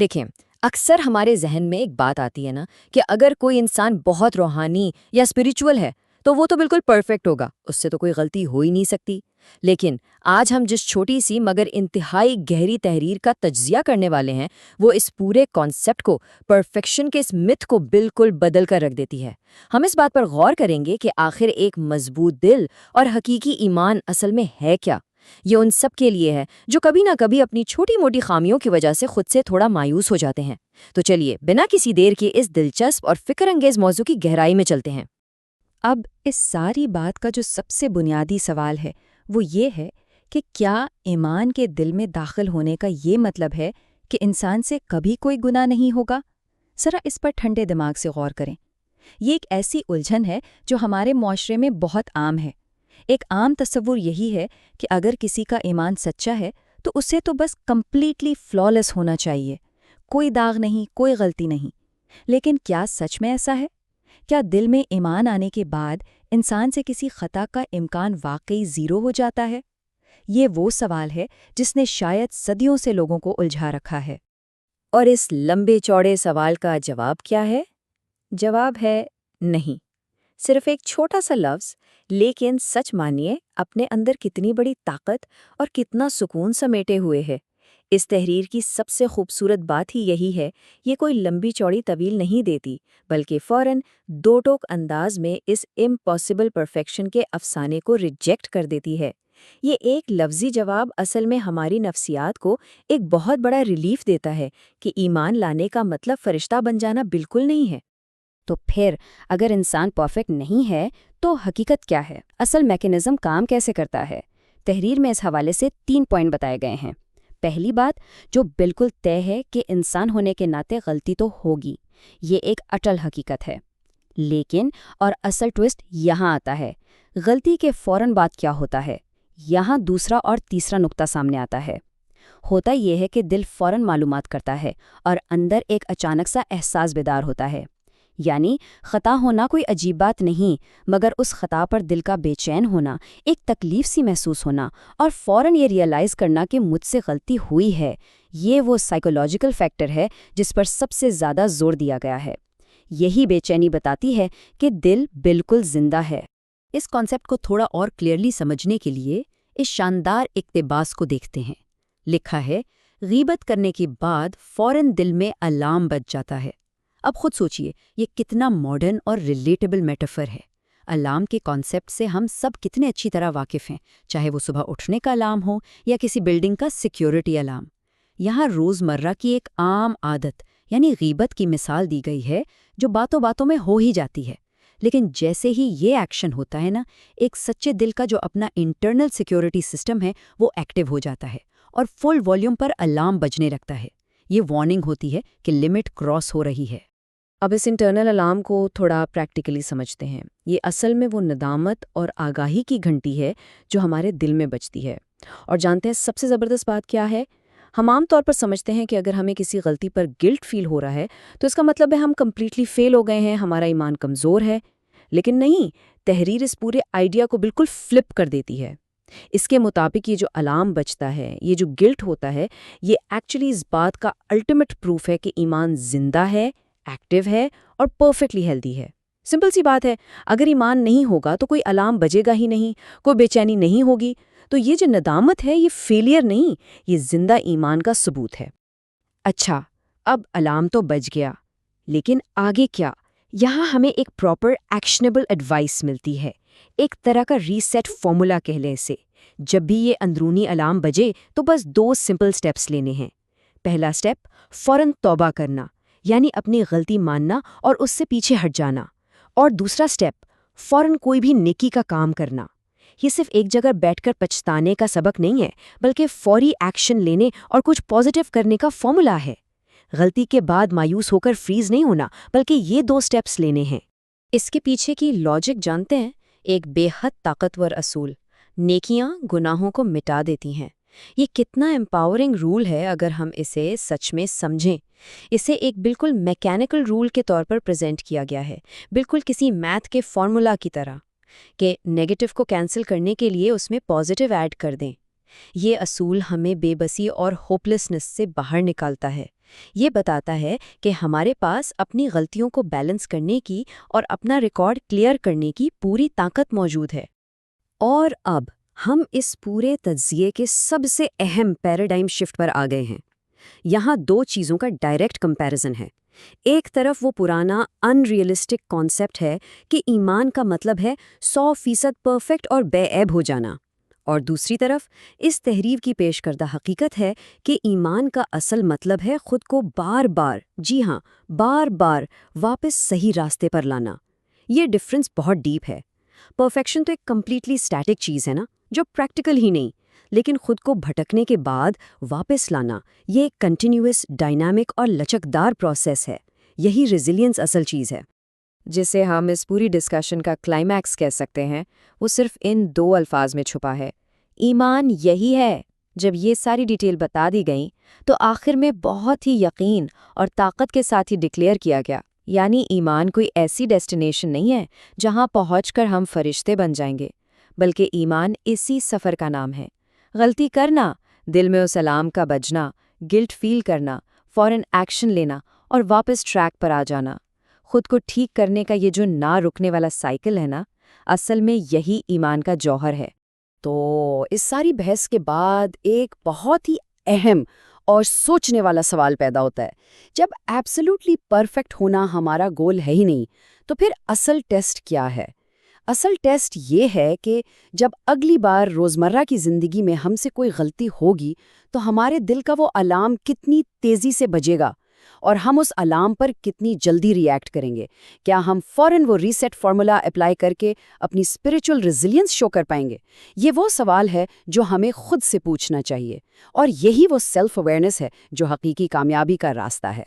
دیکھیں، اکثر ہمارے ذہن میں ایک بات آتی ہے نا کہ اگر کوئی انسان بہت روحانی یا اسپریچول ہے تو وہ تو بالکل پرفیکٹ ہوگا، اس سے تو کوئی غلطی ہو ہی نہیں سکتی۔ لیکن آج ہم جس چھوٹی سی مگر انتہائی گہری تحریر کا تجزیہ کرنے والے ہیں، وہ اس پورے کانسیپٹ کو، پرفیکشن کے اس متھ کو بالکل بدل کر رکھ دیتی ہے۔ ہم اس بات پر غور کریں گے کہ آخر ایک مضبوط دل اور حقیقی ایمان اصل میں ہے کیا۔ یہ ان سب کے لیے ہے جو کبھی نہ کبھی اپنی چھوٹی موٹی خامیوں کی وجہ سے خود سے تھوڑا مایوس ہو جاتے ہیں۔ تو چلیے بنا کسی دیر کے اس دلچسپ اور فکر انگیز موضوع کی گہرائی میں چلتے ہیں۔ اب اس ساری بات کا جو سب سے بنیادی سوال ہے وہ یہ ہے کہ کیا ایمان کے دل میں داخل ہونے کا یہ مطلب ہے کہ انسان سے کبھی کوئی گناہ نہیں ہوگا؟ ذرا اس پر ٹھنڈے دماغ سے غور کریں۔ یہ ایک ایسی الجھن ہے جو ہمارے معاشرے میں بہت عام ہے۔ ایک عام تصور یہی ہے کہ اگر کسی کا ایمان سچا ہے تو اسے تو بس کمپلیٹلی فلالیس ہونا چاہیے، کوئی داغ نہیں، کوئی غلطی نہیں۔ لیکن کیا سچ میں ایسا ہے؟ کیا دل میں ایمان آنے کے بعد انسان سے کسی خطا کا امکان واقعی زیرو ہو جاتا ہے؟ یہ وہ سوال ہے جس نے شاید صدیوں سے لوگوں کو الجھا رکھا ہے۔ اور اس لمبے چوڑے سوال کا جواب کیا ہے؟ جواب ہے نہیں۔ صرف ایک چھوٹا سا لفظ، لیکن سچ مانیے اپنے اندر کتنی بڑی طاقت اور کتنا سکون سمیٹے ہوئے ہے۔ اس تحریر کی سب سے خوبصورت بات ہی یہی ہے، یہ کوئی لمبی چوڑی طویل نہیں دیتی، بلکہ فوراً دو ٹوک انداز میں اس امپاسبل پرفیکشن کے افسانے کو ریجیکٹ کر دیتی ہے۔ یہ ایک لفظی جواب اصل میں ہماری نفسیات کو ایک بہت بڑا ریلیف دیتا ہے کہ ایمان لانے کا مطلب فرشتہ بن جانا بالکل نہیں ہے۔ تو پھر اگر انسان پرفیکٹ نہیں ہے تو حقیقت کیا ہے؟ اصل میکینزم کام کیسے کرتا ہے؟ تحریر میں اس حوالے سے 3 پوائنٹ بتائے گئے ہیں۔ پہلی بات جو بالکل طے ہے کہ انسان ہونے کے ناطے غلطی تو ہوگی، یہ ایک اٹل حقیقت ہے۔ لیکن اور اصل ٹوسٹ یہاں آتا ہے، غلطی کے فوراً بعد کیا ہوتا ہے؟ یہاں دوسرا اور تیسرا نقطہ سامنے آتا ہے۔ ہوتا یہ ہے کہ دل فوراً معلومات کرتا ہے اور اندر ایک اچانک سا احساس بیدار ہوتا ہے۔ یعنی خطا ہونا کوئی عجیب بات نہیں، مگر اس خطا پر دل کا بے چین ہونا، ایک تکلیف سی محسوس ہونا اور فوراً یہ ریئلائز کرنا کہ مجھ سے غلطی ہوئی ہے، یہ وہ سائیکولوجیکل فیکٹر ہے جس پر سب سے زیادہ زور دیا گیا ہے۔ یہی بے چینی بتاتی ہے کہ دل بالکل زندہ ہے۔ اس کانسیپٹ کو تھوڑا اور کلیئرلی سمجھنے کے لیے اس شاندار اقتباس کو دیکھتے ہیں۔ لکھا ہے، غیبت کرنے کے بعد فوراً دل میں الارم بج جاتا ہے۔ اب خود سوچئے یہ کتنا ماڈرن اور ریلیٹیبل میٹافر ہے۔ الارم کے کانسیپٹ سے ہم سب کتنے اچھی طرح واقف ہیں، چاہے وہ صبح اٹھنے کا الارم ہو یا کسی بلڈنگ کا سیکیورٹی الارم۔ یہاں روزمرہ کی ایک عام عادت یعنی غیبت کی مثال دی گئی ہے جو باتوں باتوں میں ہو ہی جاتی ہے، لیکن جیسے ہی یہ ایکشن ہوتا ہے نا، ایک سچے دل کا جو اپنا انٹرنل سیکیورٹی سسٹم ہے وہ ایکٹیو ہو جاتا ہے اور فل والیوم پر الارم بجنے لگتا ہے۔ یہ وارننگ ہوتی ہے کہ لمٹ کراس ہو رہی ہے۔ اب اس انٹرنل الارم کو تھوڑا پریکٹیکلی سمجھتے ہیں۔ یہ اصل میں وہ ندامت اور آگاہی کی گھنٹی ہے جو ہمارے دل میں بجتی ہے۔ اور جانتے ہیں سب سے زبردست بات کیا ہے؟ ہم عام طور پر سمجھتے ہیں کہ اگر ہمیں کسی غلطی پر گلٹ فیل ہو رہا ہے تو اس کا مطلب ہے ہم کمپلیٹلی فیل ہو گئے ہیں، ہمارا ایمان کمزور ہے۔ لیکن نہیں، تحریر اس پورے آئیڈیا کو بالکل فلپ کر دیتی ہے۔ اس کے مطابق یہ جو الارم بجتا ہے، یہ جو گلٹ ہوتا ہے، یہ ایکچولی اس بات کا الٹیمیٹ پروف ہے کہ ایمان زندہ ہے، ایکٹیو ہے اور پرفیکٹلی ہیلدی ہے۔ سمپل سی بات ہے، اگر ایمان نہیں ہوگا تو کوئی الارم بجے گا ہی نہیں، کوئی بے چینی نہیں ہوگی۔ تو یہ جو ندامت ہے یہ فیلئر نہیں، یہ زندہ ایمان کا ثبوت ہے۔ اچھا، اب الارم تو بج گیا، لیکن آگے کیا؟ یہاں ہمیں ایک پراپر ایکشنیبل ایڈوائس ملتی ہے، ایک طرح کا ریسیٹ فارمولا کہہ لیں اسے۔ جب بھی یہ اندرونی الارم بجے تو بس 2 سمپل سٹیپس لینے ہیں۔ پہلا سٹیپ، فوراً توبہ کرنا، یعنی اپنی غلطی ماننا اور اس سے پیچھے ہٹ جانا۔ اور دوسرا سٹیپ، فوراً کوئی بھی نیکی کا کام کرنا۔ یہ صرف ایک جگہ بیٹھ کر پچھتانے کا سبق نہیں ہے، بلکہ فوری ایکشن لینے اور کچھ پازیٹیو کرنے کا فارمولا ہے۔ غلطی کے بعد مایوس ہو کر فریز نہیں ہونا، بلکہ یہ 2 سٹیپس لینے ہیں۔ اس کے پیچھے کی لاجک جانتے ہیں؟ ایک بے حد طاقتور اصول، نیکیاں گناہوں کو مٹا دیتی ہیں۔ یہ کتنا امپاورنگ رول ہے اگر ہم اسے سچ میں سمجھیں۔ اسے ایک بالکل میکینیکل رول کے طور پر پریزنٹ کیا گیا ہے، بالکل کسی میتھ کے فارمولا کی طرح، کہ نیگیٹو کو کینسل کرنے کے لیے اس میں پازیٹیو ایڈ کر دیں۔ یہ اصول ہمیں بے بسی اور ہوپلیسنس سے باہر نکالتا ہے۔ یہ بتاتا ہے کہ ہمارے پاس اپنی غلطیوں کو بیلنس کرنے کی اور اپنا ریکارڈ کلیئر کرنے کی پوری طاقت موجود ہے۔ اور اب ہم اس پورے تجزیے کے سب سے اہم پیراڈائم شفٹ پر آ گئے ہیں۔ یہاں دو چیزوں کا ڈائریکٹ کمپیریزن ہے۔ ایک طرف وہ پرانا ان ریئلسٹک کانسیپٹ ہے کہ ایمان کا مطلب ہے 100% پرفیکٹ اور بے عیب ہو جانا، اور دوسری طرف اس تحریر کی پیش کردہ حقیقت ہے کہ ایمان کا اصل مطلب ہے خود کو بار بار، جی ہاں بار بار واپس صحیح راستے پر لانا۔ یہ ڈفرنس بہت ڈیپ ہے۔ پرفیکشن تو ایک کمپلیٹلی اسٹیٹک چیز ہے نا، جو پریکٹیکل ہی نہیں، لیکن خود کو بھٹکنے کے بعد واپس لانا یہ ایک کنٹینیوس، ڈائنامک اور لچکدار پروسیس ہے۔ یہی ریزیلینس اصل چیز ہے۔ جسے ہم اس پوری ڈسکشن کا کلائمیکس کہہ سکتے ہیں، وہ صرف ان دو الفاظ میں چھپا ہے، ایمان یہی ہے۔ جب یہ ساری ڈیٹیل بتا دی گئیں تو آخر میں بہت ہی یقین اور طاقت کے ساتھ ہی ڈکلیئر کیا گیا، یعنی ایمان کوئی ایسی ڈیسٹینیشن نہیں ہے جہاں پہنچ کر ہم فرشتے بن جائیں گے، بلکہ ایمان اسی سفر کا نام ہے۔ غلطی کرنا، دل میں اس الارم کا بجنا، گلٹ فیل کرنا، فوراً ایکشن لینا اور واپس ٹریک پر آ جانا، خود کو ٹھیک کرنے کا یہ جو نہ رکنے والا سائیکل ہے نا، اصل میں یہی ایمان کا جوہر ہے۔ تو اس ساری بحث کے بعد ایک بہت ہی اہم اور سوچنے والا سوال پیدا ہوتا ہے۔ جب ایبسلیوٹلی پرفیکٹ ہونا ہمارا گول ہے ہی نہیں، تو پھر اصل ٹیسٹ کیا ہے؟ اصل ٹیسٹ یہ ہے کہ جب اگلی بار روزمرہ کی زندگی میں ہم سے کوئی غلطی ہوگی تو ہمارے دل کا وہ الارم کتنی تیزی سے بجے گا، اور ہم اس الارم پر کتنی جلدی ری ایکٹ کریں گے۔ کیا ہم فوراً وہ ریسیٹ فارمولا اپلائی کر کے اپنی اسپریچول ریزیلینس شو کر پائیں گے؟ یہ وہ سوال ہے جو ہمیں خود سے پوچھنا چاہیے، اور یہی وہ سیلف اویئرنیس ہے جو حقیقی کامیابی کا راستہ ہے۔